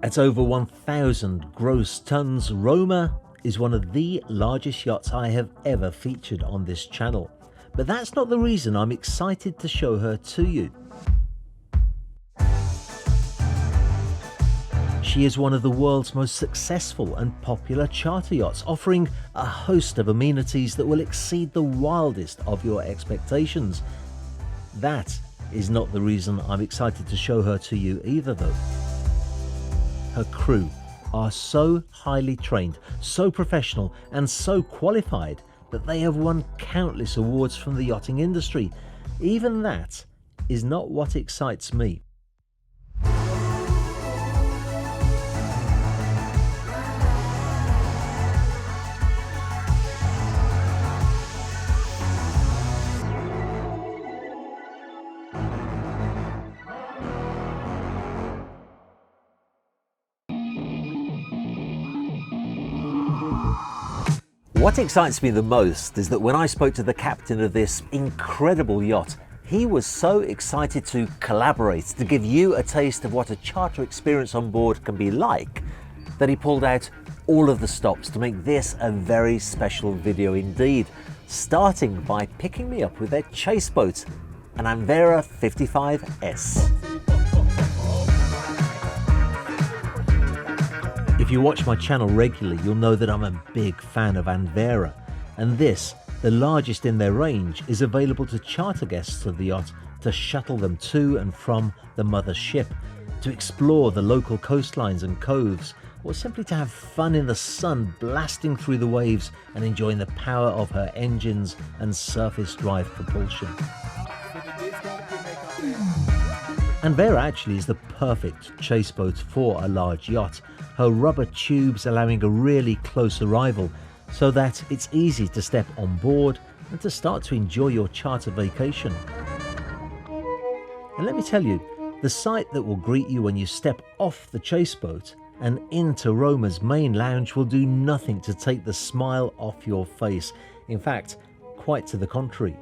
At over 1,000 gross tons, Roma is one of the largest yachts I have ever featured on this channel. But that's not the reason I'm excited to show her to you. She is one of the world's most successful and popular charter yachts, offering a host of amenities that will exceed the wildest of your expectations. That is not the reason I'm excited to show her to you either, though. Her crew are so highly trained, so professional and so qualified that they have won countless awards from the yachting industry. Even that is not what excites me. What excites me the most is that when I spoke to the captain of this incredible yacht, he was so excited to collaborate, to give you a taste of what a charter experience on board can be like, that he pulled out all of the stops to make this a very special video indeed, starting by picking me up with their chase boat, an Anvera 55S. If you watch my channel regularly, you'll know that I'm a big fan of Anvera, and this, the largest in their range, is available to charter guests of the yacht to shuttle them to and from the mother ship, to explore the local coastlines and coves, or simply to have fun in the sun blasting through the waves and enjoying the power of her engines and surface drive propulsion. Anvera actually is the perfect chase boat for a large yacht, her rubber tubes allowing a really close arrival so that it's easy to step on board and to start to enjoy your charter vacation. And let me tell you, the sight that will greet you when you step off the chase boat and into Roma's main lounge will do nothing to take the smile off your face. In fact, quite to the contrary.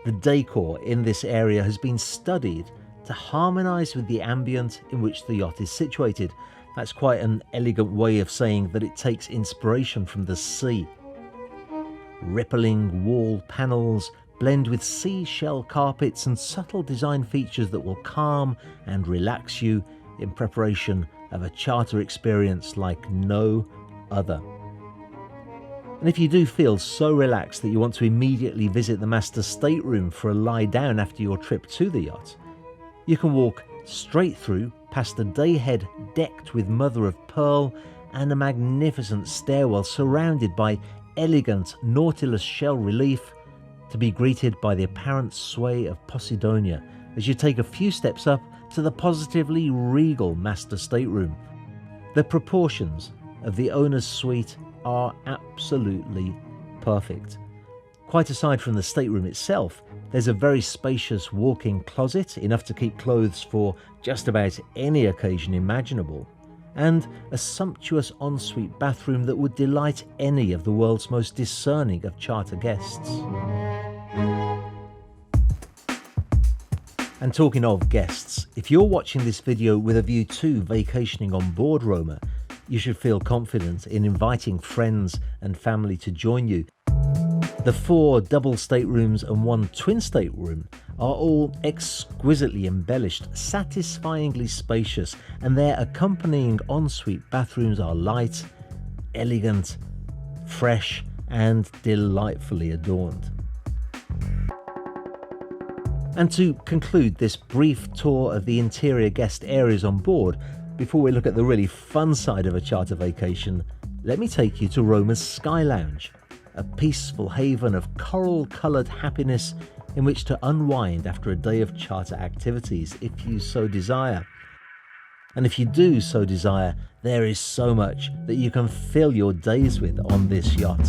The decor in this area has been studied to harmonise with the ambient in which the yacht is situated. That's quite an elegant way of saying that it takes inspiration from the sea. Rippling wall panels blend with seashell carpets and subtle design features that will calm and relax you in preparation of a charter experience like no other. And if you do feel so relaxed that you want to immediately visit the master stateroom for a lie down after your trip to the yacht, you can walk straight through past a dayhead decked with mother of pearl and a magnificent stairwell surrounded by elegant Nautilus shell relief, to be greeted by the apparent sway of Posidonia as you take a few steps up to the positively regal master stateroom. The proportions of the owner's suite are absolutely perfect. Quite aside from the stateroom itself, there's a very spacious walk-in closet, enough to keep clothes for just about any occasion imaginable, and a sumptuous ensuite bathroom that would delight any of the world's most discerning of charter guests. And talking of guests, if you're watching this video with a view to vacationing on board Roma, you should feel confident in inviting friends and family to join you. The 4 double staterooms and 1 twin stateroom are all exquisitely embellished, satisfyingly spacious, and their accompanying ensuite bathrooms are light, elegant, fresh, and delightfully adorned. And to conclude this brief tour of the interior guest areas on board, before we look at the really fun side of a charter vacation, let me take you to Roma's Sky Lounge, a peaceful haven of coral-coloured happiness in which to unwind after a day of charter activities, if you so desire. And if you do so desire, there is so much that you can fill your days with on this yacht.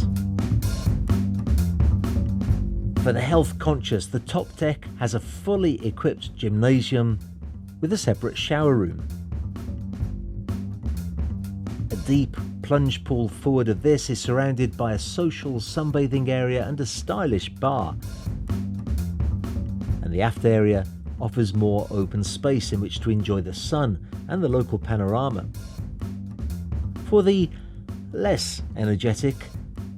For the health conscious, the top deck has a fully equipped gymnasium with a separate shower room. A deep plunge pool forward of this is surrounded by a social sunbathing area and a stylish bar. And the aft area offers more open space in which to enjoy the sun and the local panorama. For the less energetic,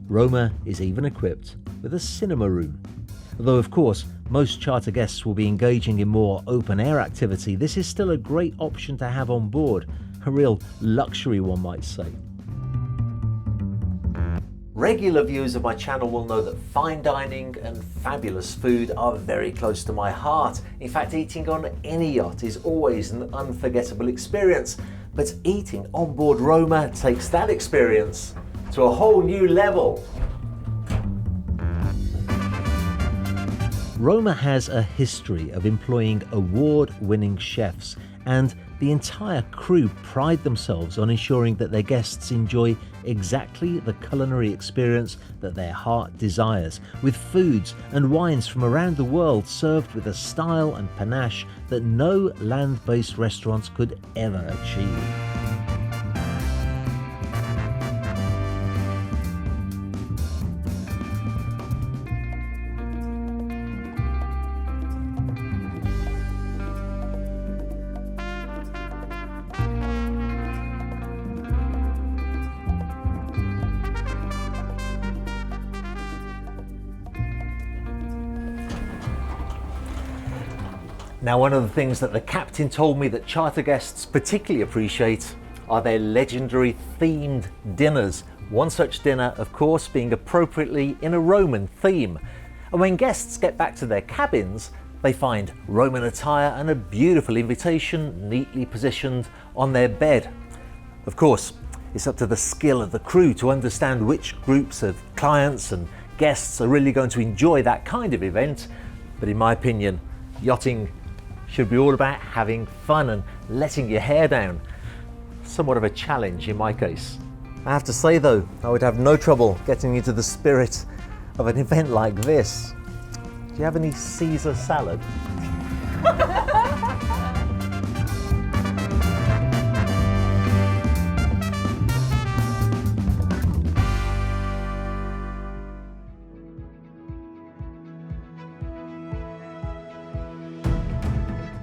Roma is even equipped with a cinema room. Although of course most charter guests will be engaging in more open air activity, this is still a great option to have on board, a real luxury one might say. Regular viewers of my channel will know that fine dining and fabulous food are very close to my heart. In fact, eating on any yacht is always an unforgettable experience, but eating on board Roma takes that experience to a whole new level. Roma has a history of employing award-winning chefs, and the entire crew pride themselves on ensuring that their guests enjoy exactly the culinary experience that their heart desires, with foods and wines from around the world served with a style and panache that no land-based restaurants could ever achieve. Now, one of the things that the captain told me that charter guests particularly appreciate are their legendary themed dinners. One such dinner, of course, being appropriately in a Roman theme. And when guests get back to their cabins, they find Roman attire and a beautiful invitation neatly positioned on their bed. Of course, it's up to the skill of the crew to understand which groups of clients and guests are really going to enjoy that kind of event. But in my opinion, yachting should be all about having fun and letting your hair down. Somewhat of a challenge in my case. I have to say though, I would have no trouble getting into the spirit of an event like this. Do you have any Caesar salad?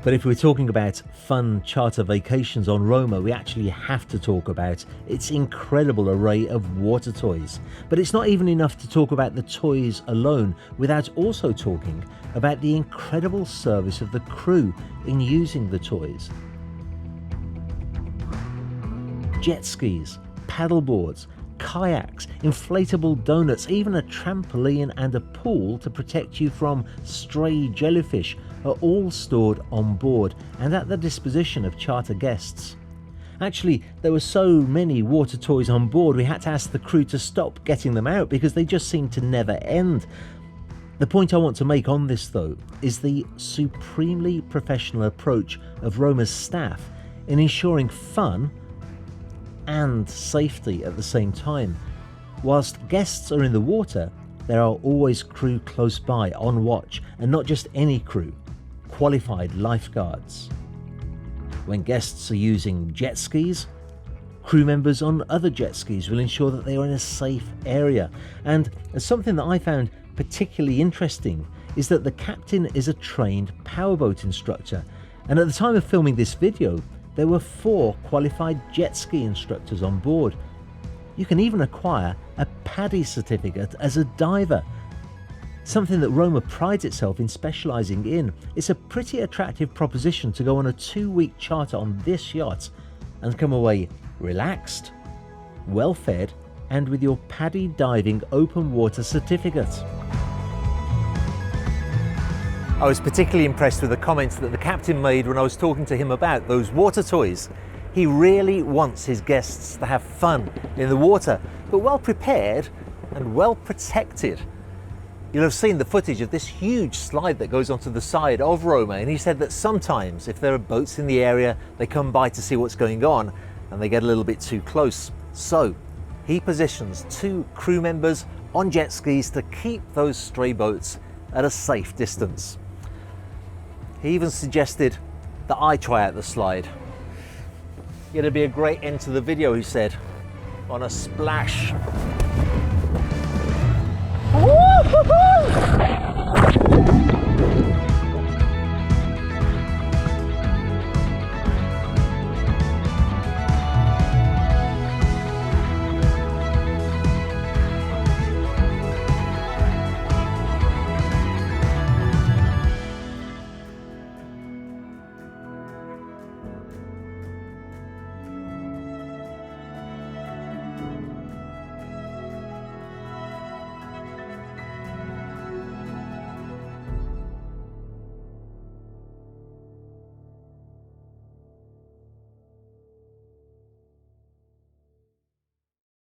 But if we're talking about fun charter vacations on Roma, we actually have to talk about its incredible array of water toys. But it's not even enough to talk about the toys alone without also talking about the incredible service of the crew in using the toys. Jet skis, paddleboards, kayaks, inflatable donuts, even a trampoline and a pool to protect you from stray jellyfish are all stored on board and at the disposition of charter guests. Actually, there were so many water toys on board we had to ask the crew to stop getting them out because they just seemed to never end. The point I want to make on this though is the supremely professional approach of Roma's staff in ensuring fun and safety at the same time. Whilst guests are in the water, there are always crew close by on watch, and not just any crew, qualified lifeguards. When guests are using jet skis, crew members on other jet skis will ensure that they are in a safe area. And something that I found particularly interesting is that the captain is a trained powerboat instructor, and at the time of filming this video there were 4 qualified jet ski instructors on board. You can even acquire a PADI certificate as a diver, something that Roma prides itself in specialising in. It's a pretty attractive proposition to go on a 2-week charter on this yacht and come away relaxed, well fed, and with your PADI diving open water certificate. I was particularly impressed with the comments that the captain made when I was talking to him about those water toys. He really wants his guests to have fun in the water, but well prepared and well protected. You'll have seen the footage of this huge slide that goes onto the side of Roma, and he said that sometimes if there are boats in the area, they come by to see what's going on and they get a little bit too close. So he positions 2 crew members on jet skis to keep those stray boats at a safe distance. He even suggested that I try out the slide. It'd be a great end to the video, he said, on a splash. Woo-hoo-hoo!